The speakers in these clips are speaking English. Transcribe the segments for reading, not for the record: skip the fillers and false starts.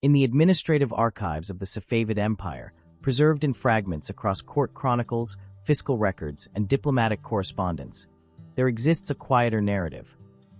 In the administrative archives of the Safavid Empire, preserved in fragments across court chronicles, fiscal records, and diplomatic correspondence, there exists a quieter narrative,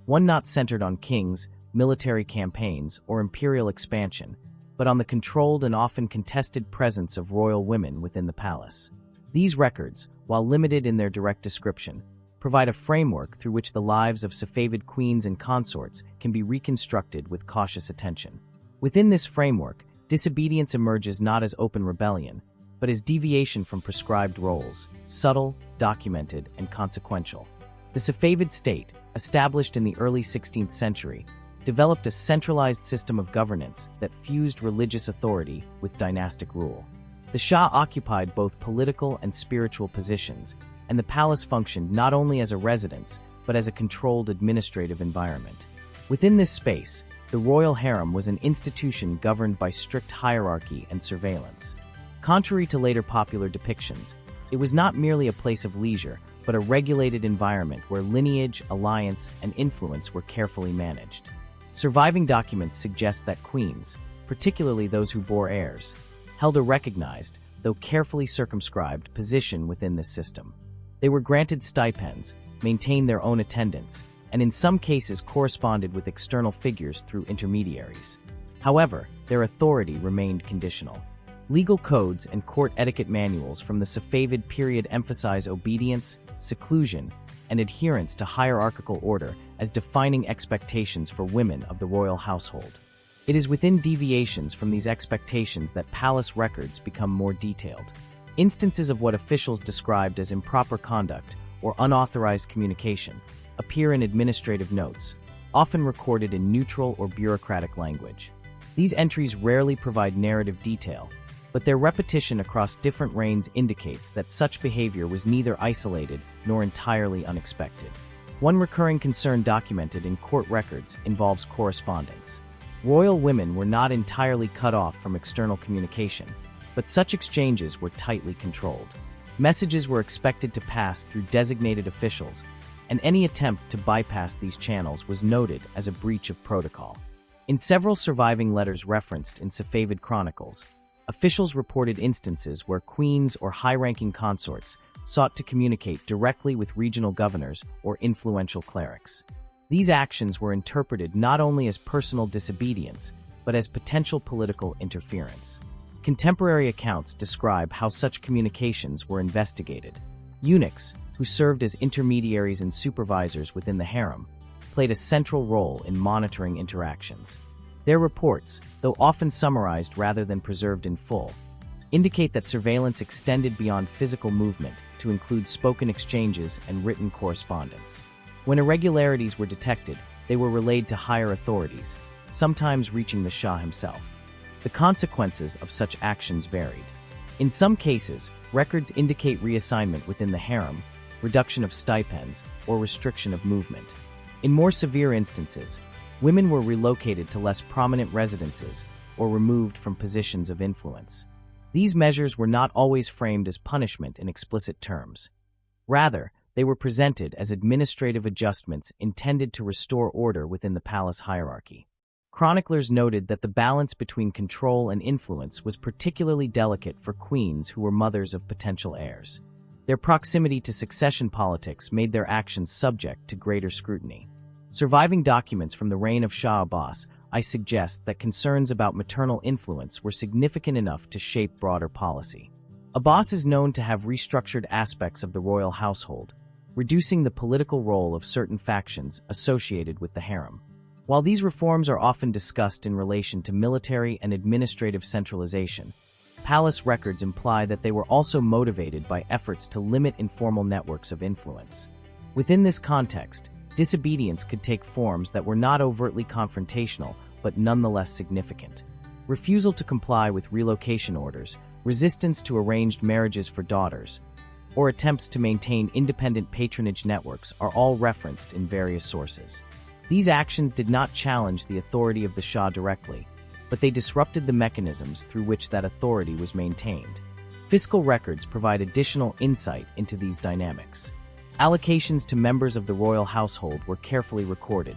one not centered on kings, military campaigns, or imperial expansion, but on the controlled and often contested presence of royal women within the palace. These records, while limited in their direct description, provide a framework through which the lives of Safavid queens and consorts can be reconstructed with cautious attention. Within this framework, disobedience emerges not as open rebellion, but as deviation from prescribed roles, subtle, documented, and consequential. The Safavid state, established in the early 16th century, developed a centralized system of governance that fused religious authority with dynastic rule. The Shah occupied both political and spiritual positions, and the palace functioned not only as a residence, but as a controlled administrative environment. Within this space, the royal harem was an institution governed by strict hierarchy and surveillance. Contrary to later popular depictions, it was not merely a place of leisure, but a regulated environment where lineage, alliance, and influence were carefully managed. Surviving documents suggest that queens, particularly those who bore heirs, held a recognized, though carefully circumscribed, position within this system. They were granted stipends, maintained their own attendants, and in some cases corresponded with external figures through intermediaries. However, their authority remained conditional. Legal codes and court etiquette manuals from the Safavid period emphasize obedience, seclusion, and adherence to hierarchical order as defining expectations for women of the royal household. It is within deviations from these expectations that palace records become more detailed. Instances of what officials described as improper conduct or unauthorized communication appear in administrative notes, often recorded in neutral or bureaucratic language. These entries rarely provide narrative detail, but their repetition across different reigns indicates that such behavior was neither isolated nor entirely unexpected. One recurring concern documented in court records involves correspondence. Royal women were not entirely cut off from external communication, but such exchanges were tightly controlled. Messages were expected to pass through designated officials, and any attempt to bypass these channels was noted as a breach of protocol. In several surviving letters referenced in Safavid chronicles, officials reported instances where queens or high-ranking consorts sought to communicate directly with regional governors or influential clerics. These actions were interpreted not only as personal disobedience, but as potential political interference. Contemporary accounts describe how such communications were investigated. Eunuchs, who served as intermediaries and supervisors within the harem, played a central role in monitoring interactions. Their reports, though often summarized rather than preserved in full, indicate that surveillance extended beyond physical movement to include spoken exchanges and written correspondence. When irregularities were detected, they were relayed to higher authorities, sometimes reaching the Shah himself. The consequences of such actions varied. In some cases, records indicate reassignment within the harem, reduction of stipends, or restriction of movement. In more severe instances, women were relocated to less prominent residences or removed from positions of influence. These measures were not always framed as punishment in explicit terms. Rather, they were presented as administrative adjustments intended to restore order within the palace hierarchy. Chroniclers noted that the balance between control and influence was particularly delicate for queens who were mothers of potential heirs. Their proximity to succession politics made their actions subject to greater scrutiny. Surviving documents from the reign of Shah Abbas suggest that concerns about maternal influence were significant enough to shape broader policy. Abbas is known to have restructured aspects of the royal household, reducing the political role of certain factions associated with the harem. While these reforms are often discussed in relation to military and administrative centralization, palace records imply that they were also motivated by efforts to limit informal networks of influence. Within this context, disobedience could take forms that were not overtly confrontational but nonetheless significant. Refusal to comply with relocation orders, resistance to arranged marriages for daughters, or attempts to maintain independent patronage networks are all referenced in various sources. These actions did not challenge the authority of the Shah directly, but they disrupted the mechanisms through which that authority was maintained. Fiscal records provide additional insight into these dynamics. Allocations to members of the royal household were carefully recorded,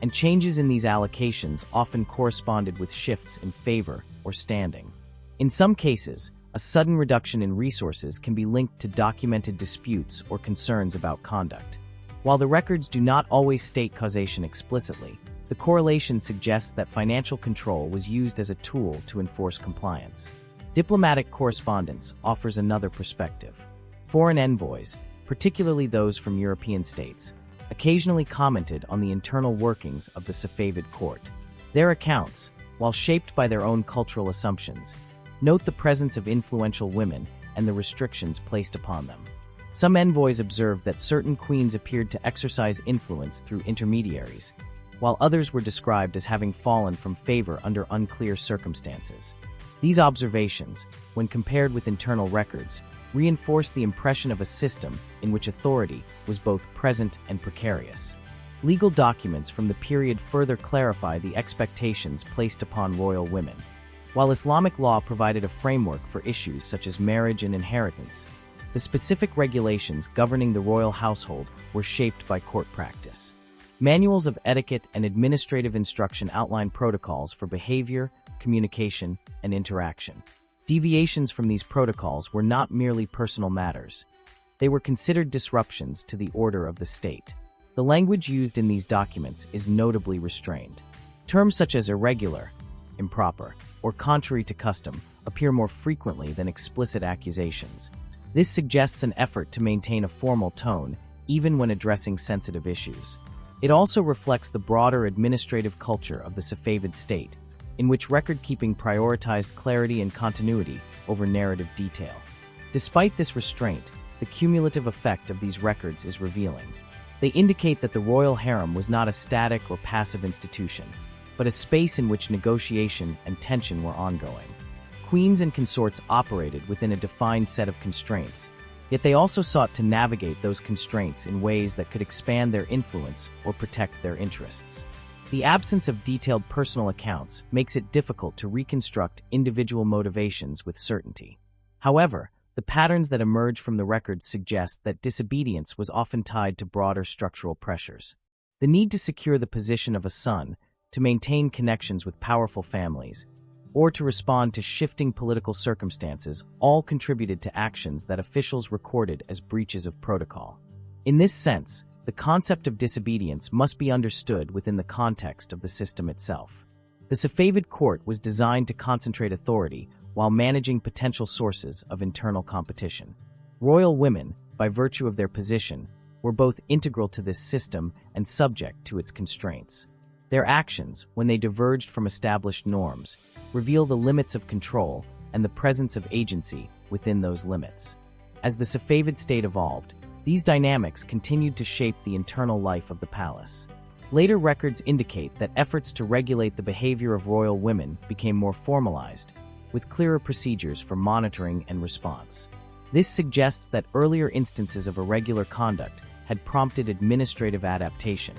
and changes in these allocations often corresponded with shifts in favor or standing. In some cases, a sudden reduction in resources can be linked to documented disputes or concerns about conduct. While the records do not always state causation explicitly, the correlation suggests that financial control was used as a tool to enforce compliance. Diplomatic correspondence offers another perspective. Foreign envoys, particularly those from European states, occasionally commented on the internal workings of the Safavid court. Their accounts, while shaped by their own cultural assumptions, note the presence of influential women and the restrictions placed upon them. Some envoys observed that certain queens appeared to exercise influence through intermediaries, while others were described as having fallen from favor under unclear circumstances. These observations, when compared with internal records, reinforce the impression of a system in which authority was both present and precarious. Legal documents from the period further clarify the expectations placed upon royal women. While Islamic law provided a framework for issues such as marriage and inheritance, the specific regulations governing the royal household were shaped by court practice. Manuals of etiquette and administrative instruction outline protocols for behavior, communication, and interaction. Deviations from these protocols were not merely personal matters. They were considered disruptions to the order of the state. The language used in these documents is notably restrained. Terms such as irregular, improper, or contrary to custom appear more frequently than explicit accusations. This suggests an effort to maintain a formal tone, even when addressing sensitive issues. It also reflects the broader administrative culture of the Safavid state, in which record-keeping prioritized clarity and continuity over narrative detail. Despite this restraint, the cumulative effect of these records is revealing. They indicate that the royal harem was not a static or passive institution, but a space in which negotiation and tension were ongoing. Queens and consorts operated within a defined set of constraints, yet they also sought to navigate those constraints in ways that could expand their influence or protect their interests. The absence of detailed personal accounts makes it difficult to reconstruct individual motivations with certainty. However, the patterns that emerge from the records suggest that disobedience was often tied to broader structural pressures. The need to secure the position of a son, to maintain connections with powerful families, or to respond to shifting political circumstances all contributed to actions that officials recorded as breaches of protocol. In this sense, the concept of disobedience must be understood within the context of the system itself. The Safavid court was designed to concentrate authority while managing potential sources of internal competition. Royal women, by virtue of their position, were both integral to this system and subject to its constraints. Their actions, when they diverged from established norms, reveal the limits of control and the presence of agency within those limits. As the Safavid state evolved, these dynamics continued to shape the internal life of the palace. Later records indicate that efforts to regulate the behavior of royal women became more formalized, with clearer procedures for monitoring and response. This suggests that earlier instances of irregular conduct had prompted administrative adaptation,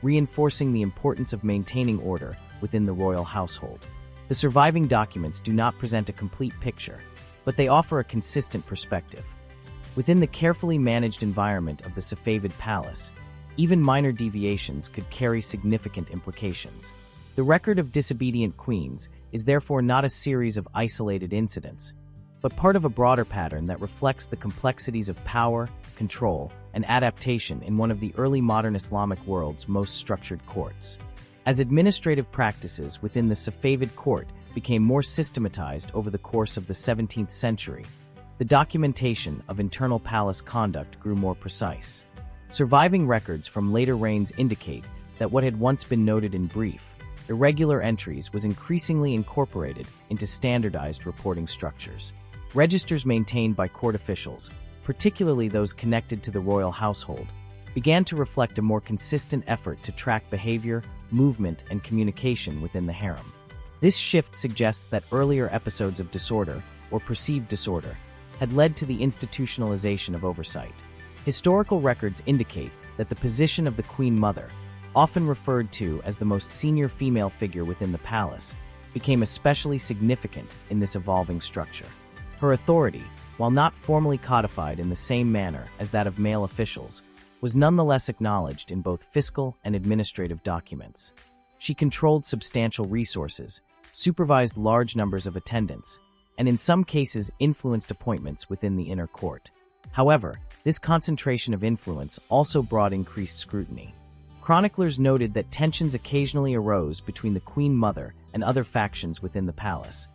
reinforcing the importance of maintaining order within the royal household. The surviving documents do not present a complete picture, but they offer a consistent perspective. Within the carefully managed environment of the Safavid palace, even minor deviations could carry significant implications. The record of disobedient queens is therefore not a series of isolated incidents, but part of a broader pattern that reflects the complexities of power, control, and adaptation in one of the early modern Islamic world's most structured courts. As administrative practices within the Safavid court became more systematized over the course of the 17th century, the documentation of internal palace conduct grew more precise. Surviving records from later reigns indicate that what had once been noted in brief, irregular entries was increasingly incorporated into standardized reporting structures. Registers maintained by court officials, particularly those connected to the royal household, began to reflect a more consistent effort to track behavior, movement, and communication within the harem. This shift suggests that earlier episodes of disorder, or perceived disorder, had led to the institutionalization of oversight. Historical records indicate that the position of the Queen Mother, often referred to as the most senior female figure within the palace, became especially significant in this evolving structure. Her authority, while not formally codified in the same manner as that of male officials, was nonetheless acknowledged in both fiscal and administrative documents. She controlled substantial resources, supervised large numbers of attendants, and in some cases influenced appointments within the inner court. However, this concentration of influence also brought increased scrutiny. Chroniclers noted that tensions occasionally arose between the Queen Mother and other factions within the palace,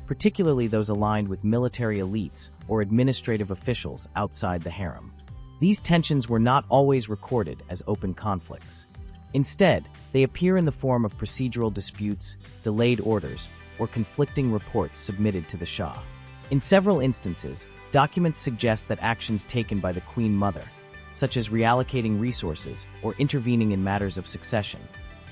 particularly those aligned with military elites or administrative officials outside the harem. These tensions were not always recorded as open conflicts. Instead, they appear in the form of procedural disputes, delayed orders, or conflicting reports submitted to the Shah. In several instances, documents suggest that actions taken by the Queen Mother, such as reallocating resources or intervening in matters of succession,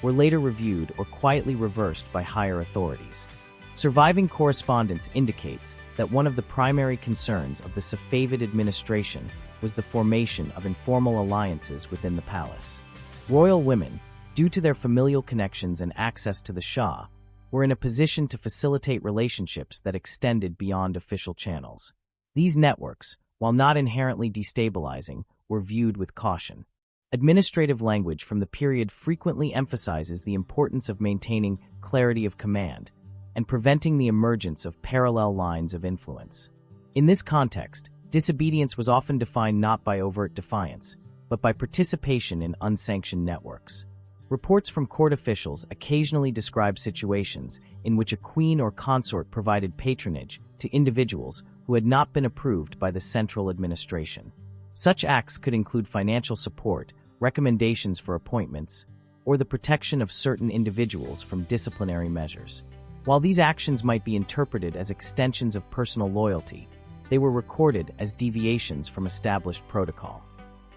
were later reviewed or quietly reversed by higher authorities. Surviving correspondence indicates that one of the primary concerns of the Safavid administration was the formation of informal alliances within the palace. Royal women, due to their familial connections and access to the Shah, were in a position to facilitate relationships that extended beyond official channels. These networks, while not inherently destabilizing, were viewed with caution. Administrative language from the period frequently emphasizes the importance of maintaining clarity of command and preventing the emergence of parallel lines of influence. In this context, disobedience was often defined not by overt defiance, but by participation in unsanctioned networks. Reports from court officials occasionally describe situations in which a queen or consort provided patronage to individuals who had not been approved by the central administration. Such acts could include financial support, recommendations for appointments, or the protection of certain individuals from disciplinary measures. While these actions might be interpreted as extensions of personal loyalty, they were recorded as deviations from established protocol.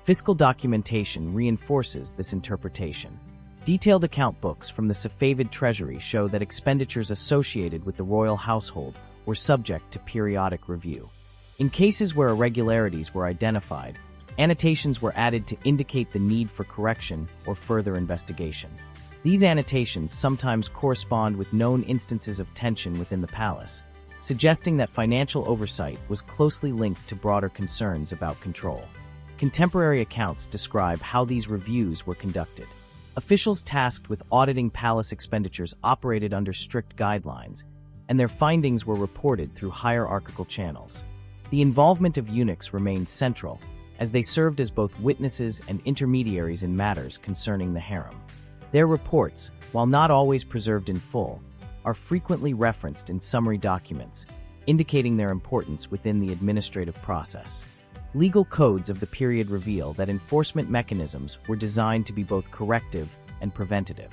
Fiscal documentation reinforces this interpretation. Detailed account books from the Safavid treasury show that expenditures associated with the royal household were subject to periodic review. In cases where irregularities were identified, annotations were added to indicate the need for correction or further investigation. These annotations sometimes correspond with known instances of tension within the palace, suggesting that financial oversight was closely linked to broader concerns about control. Contemporary accounts describe how these reviews were conducted. Officials tasked with auditing palace expenditures operated under strict guidelines, and their findings were reported through hierarchical channels. The involvement of eunuchs remained central, as they served as both witnesses and intermediaries in matters concerning the harem. Their reports, while not always preserved in full, are frequently referenced in summary documents, indicating their importance within the administrative process. Legal codes of the period reveal that enforcement mechanisms were designed to be both corrective and preventative.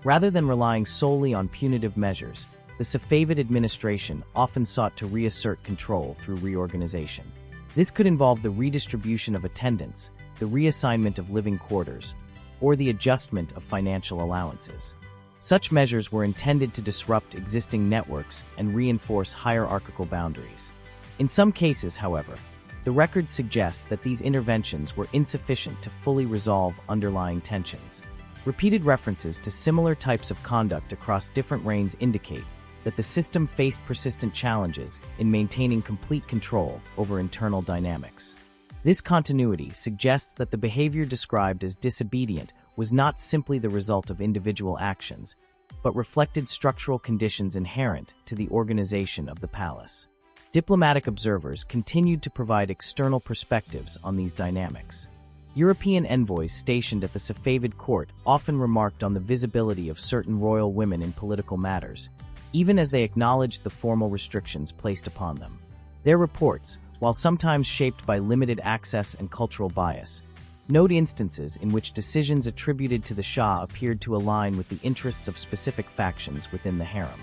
Rather than relying solely on punitive measures, the Safavid administration often sought to reassert control through reorganization. This could involve the redistribution of attendants, the reassignment of living quarters, or the adjustment of financial allowances. Such measures were intended to disrupt existing networks and reinforce hierarchical boundaries. In some cases, however, the record suggests that these interventions were insufficient to fully resolve underlying tensions. Repeated references to similar types of conduct across different reigns indicate that the system faced persistent challenges in maintaining complete control over internal dynamics. This continuity suggests that the behavior described as disobedient was not simply the result of individual actions, but reflected structural conditions inherent to the organization of the palace. Diplomatic observers continued to provide external perspectives on these dynamics. European envoys stationed at the Safavid court often remarked on the visibility of certain royal women in political matters, even as they acknowledged the formal restrictions placed upon them. Their reports, while sometimes shaped by limited access and cultural bias, note instances in which decisions attributed to the Shah appeared to align with the interests of specific factions within the harem.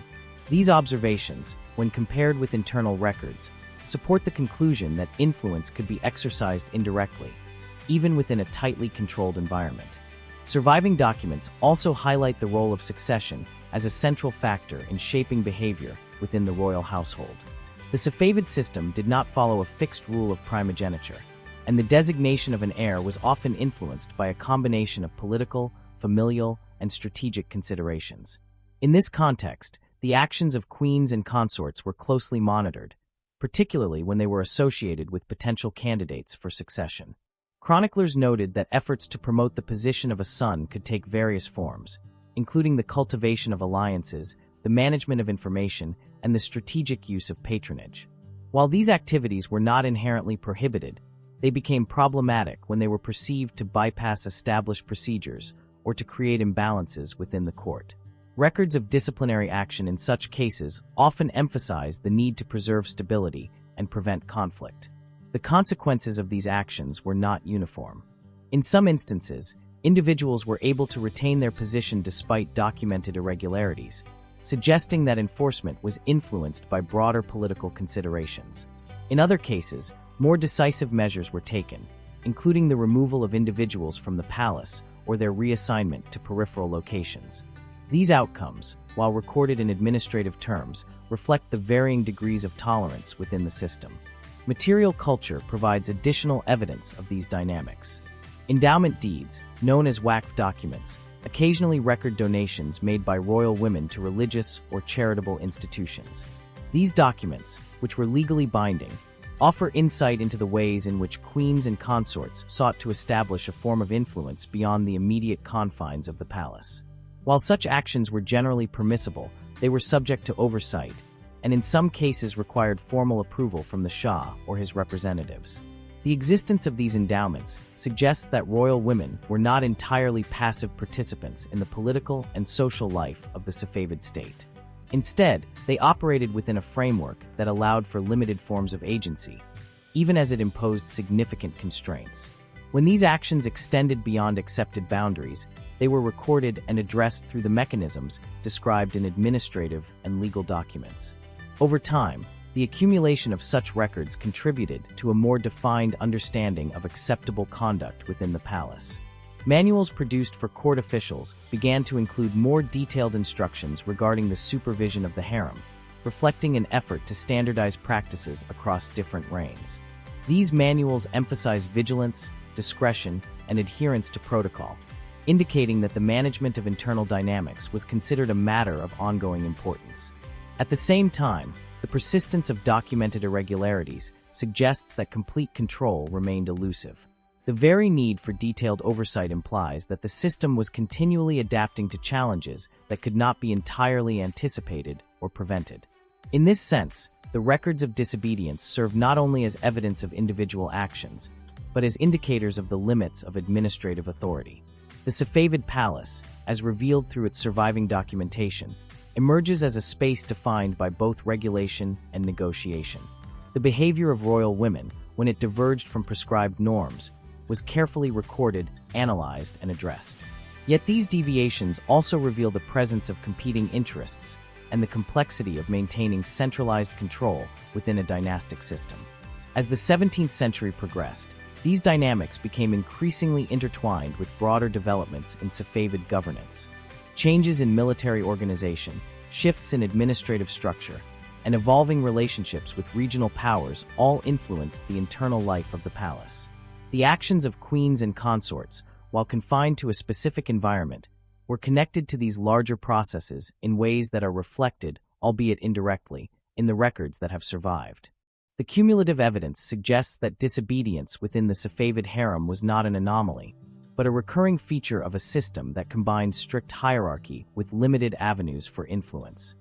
These observations, when compared with internal records, support the conclusion that influence could be exercised indirectly, even within a tightly controlled environment. Surviving documents also highlight the role of succession as a central factor in shaping behavior within the royal household. The Safavid system did not follow a fixed rule of primogeniture, and the designation of an heir was often influenced by a combination of political, familial, and strategic considerations. In this context, the actions of queens and consorts were closely monitored, particularly when they were associated with potential candidates for succession. Chroniclers noted that efforts to promote the position of a son could take various forms, including the cultivation of alliances, the management of information, and the strategic use of patronage. While these activities were not inherently prohibited, they became problematic when they were perceived to bypass established procedures or to create imbalances within the court. Records of disciplinary action in such cases often emphasize the need to preserve stability and prevent conflict. The consequences of these actions were not uniform. In some instances, individuals were able to retain their position despite documented irregularities, suggesting that enforcement was influenced by broader political considerations. In other cases, more decisive measures were taken, including the removal of individuals from the palace or their reassignment to peripheral locations. These outcomes, while recorded in administrative terms, reflect the varying degrees of tolerance within the system. Material culture provides additional evidence of these dynamics. Endowment deeds, known as waqf documents, occasionally record donations made by royal women to religious or charitable institutions. These documents, which were legally binding, offer insight into the ways in which queens and consorts sought to establish a form of influence beyond the immediate confines of the palace. While such actions were generally permissible, they were subject to oversight, and in some cases required formal approval from the Shah or his representatives. The existence of these endowments suggests that royal women were not entirely passive participants in the political and social life of the Safavid state. Instead, they operated within a framework that allowed for limited forms of agency, even as it imposed significant constraints. When these actions extended beyond accepted boundaries, they were recorded and addressed through the mechanisms described in administrative and legal documents. Over time, the accumulation of such records contributed to a more defined understanding of acceptable conduct within the palace. Manuals produced for court officials began to include more detailed instructions regarding the supervision of the harem, reflecting an effort to standardize practices across different reigns. These manuals emphasize vigilance, discretion, and adherence to protocol, indicating that the management of internal dynamics was considered a matter of ongoing importance. At the same time, the persistence of documented irregularities suggests that complete control remained elusive. The very need for detailed oversight implies that the system was continually adapting to challenges that could not be entirely anticipated or prevented. In this sense, the records of disobedience serve not only as evidence of individual actions, but as indicators of the limits of administrative authority. The Safavid Palace, as revealed through its surviving documentation, emerges as a space defined by both regulation and negotiation. The behavior of royal women, when it diverged from prescribed norms, was carefully recorded, analyzed, and addressed. Yet these deviations also reveal the presence of competing interests and the complexity of maintaining centralized control within a dynastic system. As the 17th century progressed, these dynamics became increasingly intertwined with broader developments in Safavid governance. Changes in military organization, shifts in administrative structure, and evolving relationships with regional powers all influenced the internal life of the palace. The actions of queens and consorts, while confined to a specific environment, were connected to these larger processes in ways that are reflected, albeit indirectly, in the records that have survived. The cumulative evidence suggests that disobedience within the Safavid harem was not an anomaly, but a recurring feature of a system that combined strict hierarchy with limited avenues for influence.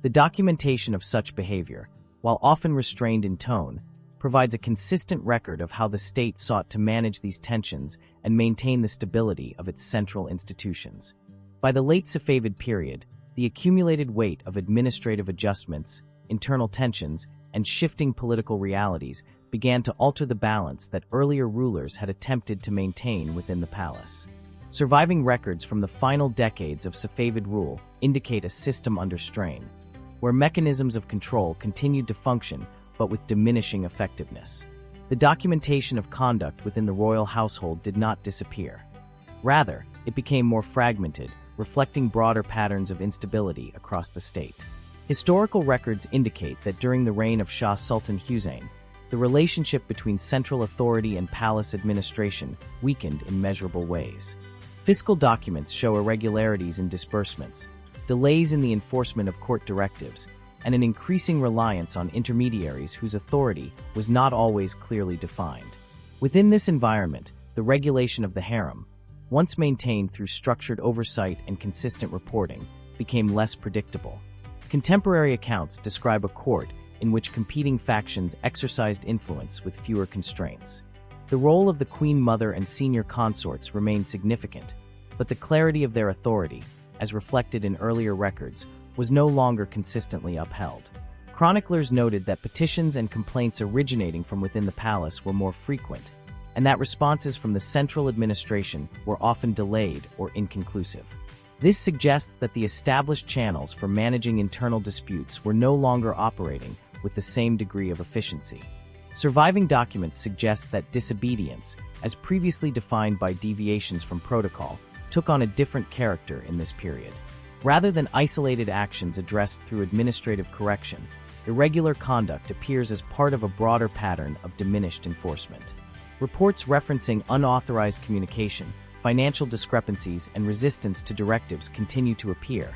The documentation of such behavior, while often restrained in tone, provides a consistent record of how the state sought to manage these tensions and maintain the stability of its central institutions. By the late Safavid period, the accumulated weight of administrative adjustments, internal tensions, and shifting political realities began to alter the balance that earlier rulers had attempted to maintain within the palace. Surviving records from the final decades of Safavid rule indicate a system under strain, where mechanisms of control continued to function but with diminishing effectiveness. The documentation of conduct within the royal household did not disappear. Rather, it became more fragmented, reflecting broader patterns of instability across the state. Historical records indicate that during the reign of Shah Sultan Hussein, the relationship between central authority and palace administration weakened in measurable ways. Fiscal documents show irregularities in disbursements, delays in the enforcement of court directives, and an increasing reliance on intermediaries whose authority was not always clearly defined. Within this environment, the regulation of the harem, once maintained through structured oversight and consistent reporting, became less predictable. Contemporary accounts describe a court in which competing factions exercised influence with fewer constraints. The role of the queen mother and senior consorts remained significant, but the clarity of their authority, as reflected in earlier records, was no longer consistently upheld. Chroniclers noted that petitions and complaints originating from within the palace were more frequent, and that responses from the central administration were often delayed or inconclusive. This suggests that the established channels for managing internal disputes were no longer operating with the same degree of efficiency. Surviving documents suggest that disobedience, as previously defined by deviations from protocol, took on a different character in this period. Rather than isolated actions addressed through administrative correction, irregular conduct appears as part of a broader pattern of diminished enforcement. Reports referencing unauthorized communication, financial discrepancies, and resistance to directives continue to appear,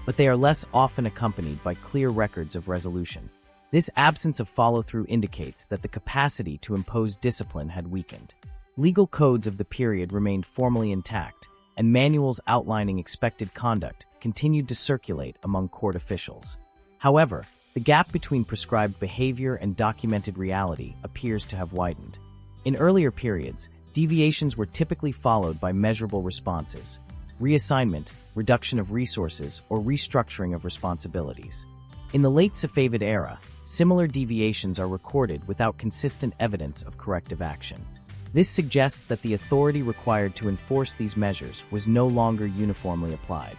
but they are less often accompanied by clear records of resolution. This absence of follow-through indicates that the capacity to impose discipline had weakened. Legal codes of the period remained formally intact, and manuals outlining expected conduct continued to circulate among court officials. However, the gap between prescribed behavior and documented reality appears to have widened. In earlier periods, deviations were typically followed by measurable responses: reassignment, reduction of resources, or restructuring of responsibilities. In the late Safavid era, similar deviations are recorded without consistent evidence of corrective action. This suggests that the authority required to enforce these measures was no longer uniformly applied.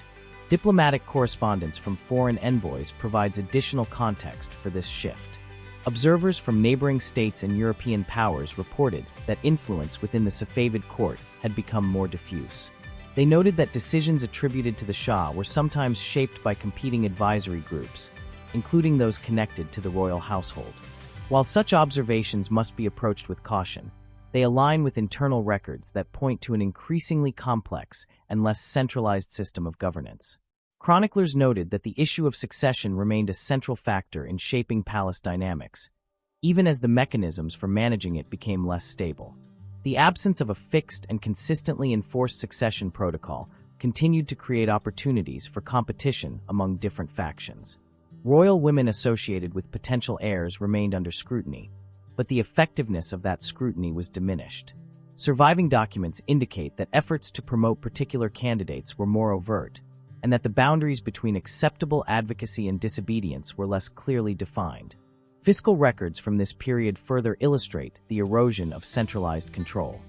Diplomatic correspondence from foreign envoys provides additional context for this shift. Observers from neighboring states and European powers reported that influence within the Safavid court had become more diffuse. They noted that decisions attributed to the Shah were sometimes shaped by competing advisory groups, including those connected to the royal household. While such observations must be approached with caution, they align with internal records that point to an increasingly complex and less centralized system of governance. Chroniclers noted that the issue of succession remained a central factor in shaping palace dynamics, even as the mechanisms for managing it became less stable. The absence of a fixed and consistently enforced succession protocol continued to create opportunities for competition among different factions. Royal women associated with potential heirs remained under scrutiny, but the effectiveness of that scrutiny was diminished. Surviving documents indicate that efforts to promote particular candidates were more overt, and that the boundaries between acceptable advocacy and disobedience were less clearly defined. Fiscal records from this period further illustrate the erosion of centralized control.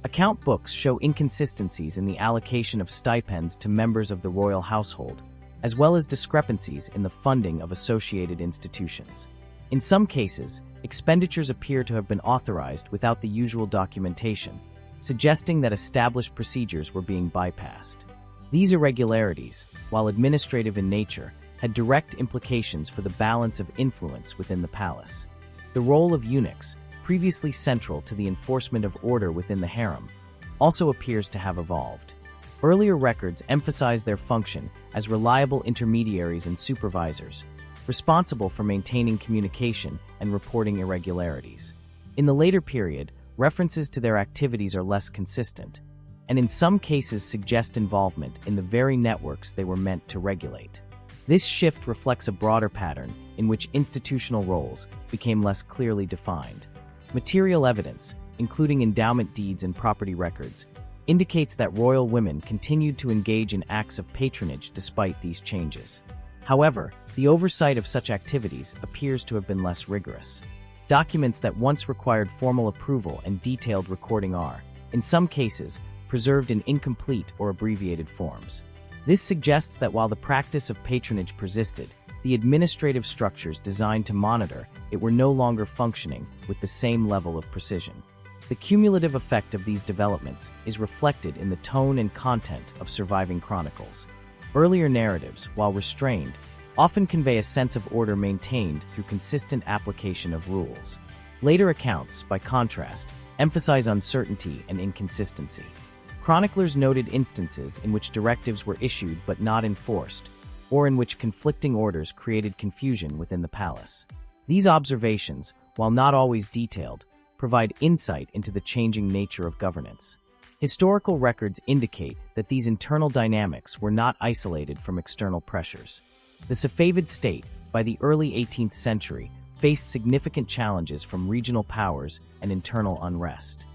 Account books show inconsistencies in the allocation of stipends to members of the royal household, as well as discrepancies in the funding of associated institutions. In some cases, expenditures appear to have been authorized without the usual documentation, suggesting that established procedures were being bypassed. These irregularities, while administrative in nature, had direct implications for the balance of influence within the palace. The role of eunuchs, previously central to the enforcement of order within the harem, also appears to have evolved. Earlier records emphasize their function as reliable intermediaries and supervisors, responsible for maintaining communication and reporting irregularities. In the later period, references to their activities are less consistent, and in some cases suggest involvement in the very networks they were meant to regulate. This shift reflects a broader pattern in which institutional roles became less clearly defined. Material evidence, including endowment deeds and property records, indicates that royal women continued to engage in acts of patronage despite these changes. However, the oversight of such activities appears to have been less rigorous. Documents that once required formal approval and detailed recording are, in some cases, preserved in incomplete or abbreviated forms. This suggests that while the practice of patronage persisted, the administrative structures designed to monitor it were no longer functioning with the same level of precision. The cumulative effect of these developments is reflected in the tone and content of surviving chronicles. Earlier narratives, while restrained, often convey a sense of order maintained through consistent application of rules. Later accounts, by contrast, emphasize uncertainty and inconsistency. Chroniclers noted instances in which directives were issued but not enforced, or in which conflicting orders created confusion within the palace. These observations, while not always detailed, provide insight into the changing nature of governance. Historical records indicate that these internal dynamics were not isolated from external pressures. The Safavid state, by the early 18th century, faced significant challenges from regional powers and internal unrest.